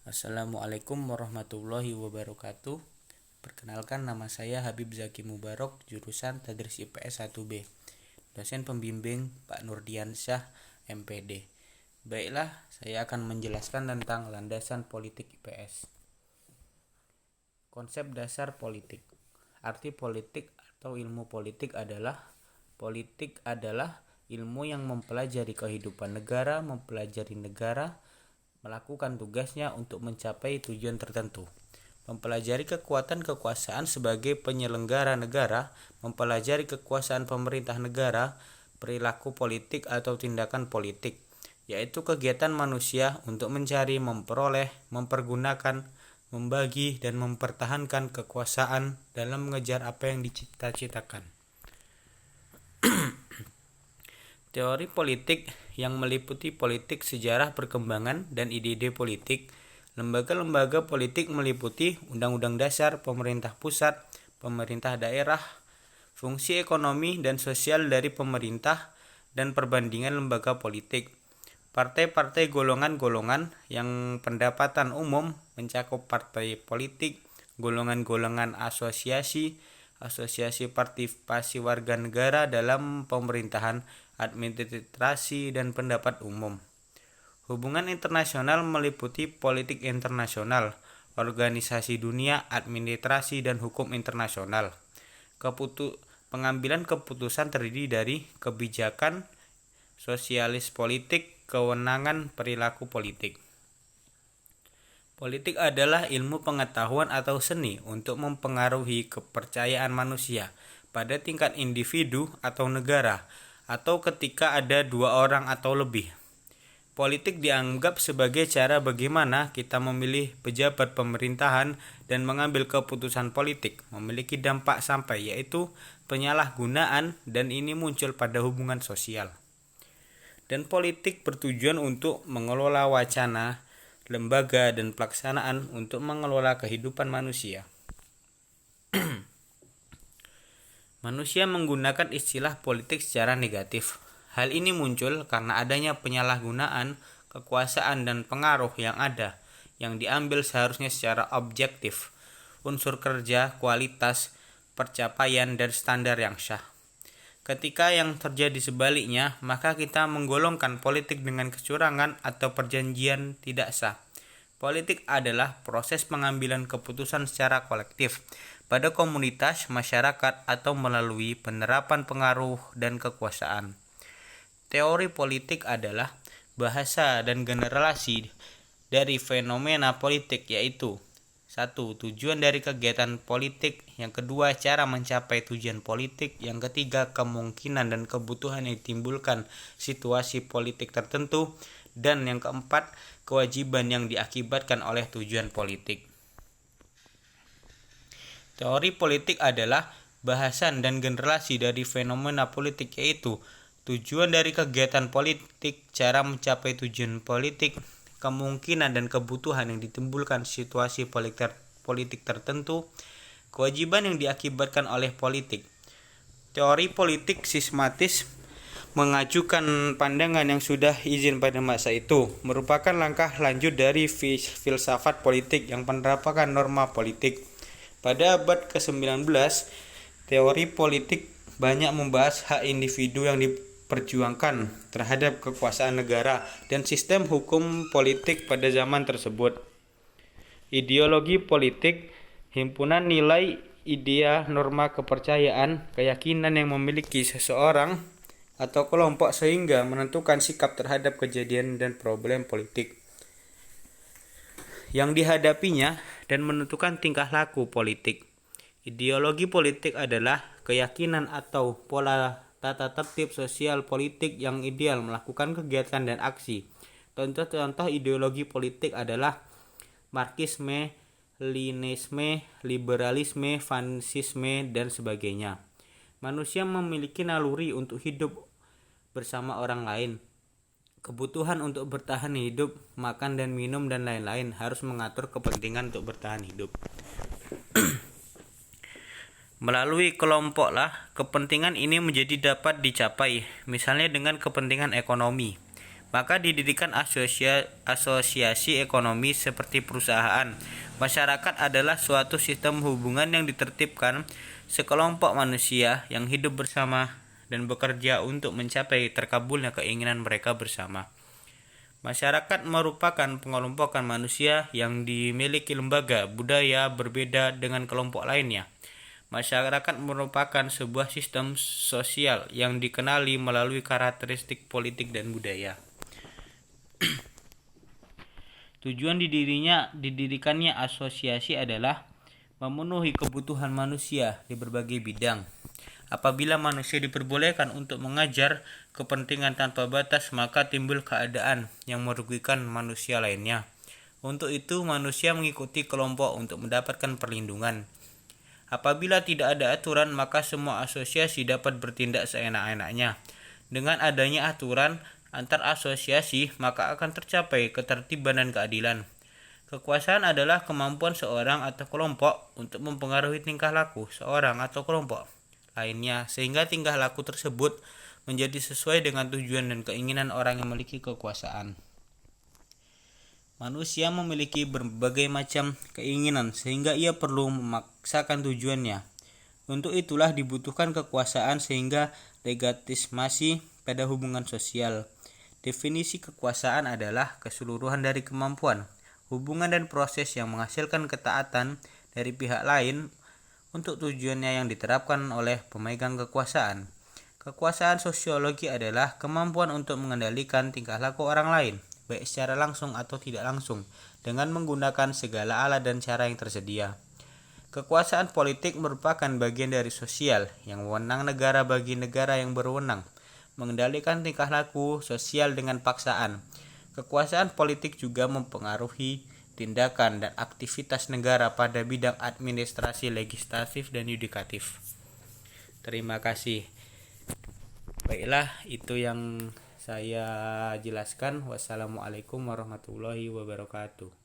Assalamualaikum warahmatullahi wabarakatuh. Perkenalkan, nama saya Habib Zaki Mubarok, jurusan Tadris IPS 1B. Dosen pembimbing Pak Nurdiansyah, MPD. Baiklah, saya akan menjelaskan tentang landasan politik IPS. Konsep dasar politik. Arti politik atau ilmu politik adalah ilmu yang mempelajari kehidupan negara, mempelajari negara, melakukan tugasnya untuk mencapai tujuan tertentu, mempelajari kekuatan kekuasaan sebagai penyelenggara negara, mempelajari kekuasaan pemerintah negara, perilaku politik atau tindakan politik, yaitu kegiatan manusia untuk mencari, memperoleh, mempergunakan, membagi, dan mempertahankan kekuasaan dalam mengejar apa yang dicita-citakan. Teori politik yang meliputi politik, sejarah perkembangan, dan ide-ide politik. Lembaga-lembaga politik meliputi Undang-Undang Dasar, pemerintah pusat, pemerintah daerah, fungsi ekonomi dan sosial dari pemerintah, dan perbandingan lembaga politik. Partai-partai golongan-golongan yang pendapatan umum mencakup partai politik, golongan-golongan asosiasi, asosiasi partisipasi warga negara dalam pemerintahan, administrasi, dan pendapat umum. Hubungan internasional meliputi politik internasional, organisasi dunia, administrasi, dan hukum internasional. Pengambilan keputusan terdiri dari kebijakan, sosialis politik, kewenangan, perilaku politik. Politik adalah ilmu pengetahuan atau seni untuk mempengaruhi kepercayaan manusia pada tingkat individu atau negara, atau ketika ada dua orang atau lebih. Politik dianggap sebagai cara bagaimana kita memilih pejabat pemerintahan dan mengambil keputusan politik, memiliki dampak sampai, yaitu penyalahgunaan, dan ini muncul pada hubungan sosial. Dan politik bertujuan untuk mengelola wacana, lembaga, dan pelaksanaan untuk mengelola kehidupan manusia. Manusia menggunakan istilah politik secara negatif. Hal ini muncul karena adanya penyalahgunaan kekuasaan dan pengaruh yang ada, yang diambil seharusnya secara objektif, unsur kerja, kualitas, pencapaian, dan standar yang syah. Ketika yang terjadi sebaliknya, maka kita menggolongkan politik dengan kecurangan atau perjanjian tidak sah. Politik adalah proses pengambilan keputusan secara kolektif pada komunitas, masyarakat, atau melalui penerapan pengaruh dan kekuasaan. Teori politik adalah bahasa dan generasi dari fenomena politik, yaitu 1. Tujuan dari kegiatan politik. Yang kedua, cara mencapai tujuan politik. Yang ketiga, kemungkinan dan kebutuhan yang ditimbulkan situasi politik tertentu. Dan yang keempat, kewajiban yang diakibatkan oleh tujuan politik. Teori politik adalah bahasan dan generasi dari fenomena politik, yaitu tujuan dari kegiatan politik, cara mencapai tujuan politik, kemungkinan dan kebutuhan yang ditimbulkan situasi politik tertentu, kewajiban yang diakibatkan oleh politik. Teori politik sistematis mengajukan pandangan yang sudah izin pada masa itu, merupakan langkah lanjut dari filsafat politik yang menerapkan norma politik. Pada abad ke-19, teori politik banyak membahas hak individu yang diperjuangkan terhadap kekuasaan negara dan sistem hukum politik pada zaman tersebut. Ideologi politik, himpunan nilai, idea, norma, kepercayaan, keyakinan yang memiliki seseorang atau kelompok sehingga menentukan sikap terhadap kejadian dan problem politik yang dihadapinya dan menentukan tingkah laku politik. Ideologi politik adalah keyakinan atau pola tata tertib sosial politik yang ideal melakukan kegiatan dan aksi. Contoh-contoh ideologi politik adalah Marxisme, Leninisme, liberalisme, fansisme, dan sebagainya. Manusia memiliki naluri untuk hidup bersama orang lain. Kebutuhan untuk bertahan hidup, makan dan minum, dan lain-lain harus mengatur kepentingan untuk bertahan hidup. Melalui kelompoklah kepentingan ini menjadi dapat dicapai, misalnya dengan kepentingan ekonomi. Maka didirikan asosiasi ekonomi seperti perusahaan. Masyarakat adalah suatu sistem hubungan yang ditertibkan sekelompok manusia yang hidup bersama dan bekerja untuk mencapai terkabulnya keinginan mereka bersama. Masyarakat merupakan pengelompokan manusia yang dimiliki lembaga budaya berbeda dengan kelompok lainnya. Masyarakat merupakan sebuah sistem sosial yang dikenali melalui karakteristik politik dan budaya. Tujuan didirikannya asosiasi adalah memenuhi kebutuhan manusia di berbagai bidang. Apabila manusia diperbolehkan untuk mengajar kepentingan tanpa batas, maka timbul keadaan yang merugikan manusia lainnya. Untuk itu, manusia mengikuti kelompok untuk mendapatkan perlindungan. Apabila tidak ada aturan, maka semua asosiasi dapat bertindak seenak-enaknya. Dengan adanya aturan antar asosiasi, maka akan tercapai ketertiban dan keadilan. Kekuasaan adalah kemampuan seorang atau kelompok untuk mempengaruhi tingkah laku seorang atau kelompok lainnya, sehingga tingkah laku tersebut menjadi sesuai dengan tujuan dan keinginan orang yang memiliki kekuasaan. Manusia memiliki berbagai macam keinginan sehingga ia perlu memaksakan tujuannya. Untuk itulah dibutuhkan kekuasaan sehingga legitimasi pada hubungan sosial. Definisi kekuasaan adalah keseluruhan dari kemampuan, hubungan dan proses yang menghasilkan ketaatan dari pihak lain untuk tujuannya yang diterapkan oleh pemegang kekuasaan. Kekuasaan sosiologi adalah kemampuan untuk mengendalikan tingkah laku orang lain, baik secara langsung atau tidak langsung, dengan menggunakan segala alat dan cara yang tersedia. Kekuasaan politik merupakan bagian dari sosial yang wewenang negara bagi negara yang berwenang mengendalikan tingkah laku sosial dengan paksaan. Kekuasaan politik juga mempengaruhi tindakan dan aktivitas negara pada bidang administrasi, legislatif, dan yudikatif. Terima kasih. Baiklah, itu yang saya jelaskan. Wassalamualaikum warahmatullahi wabarakatuh.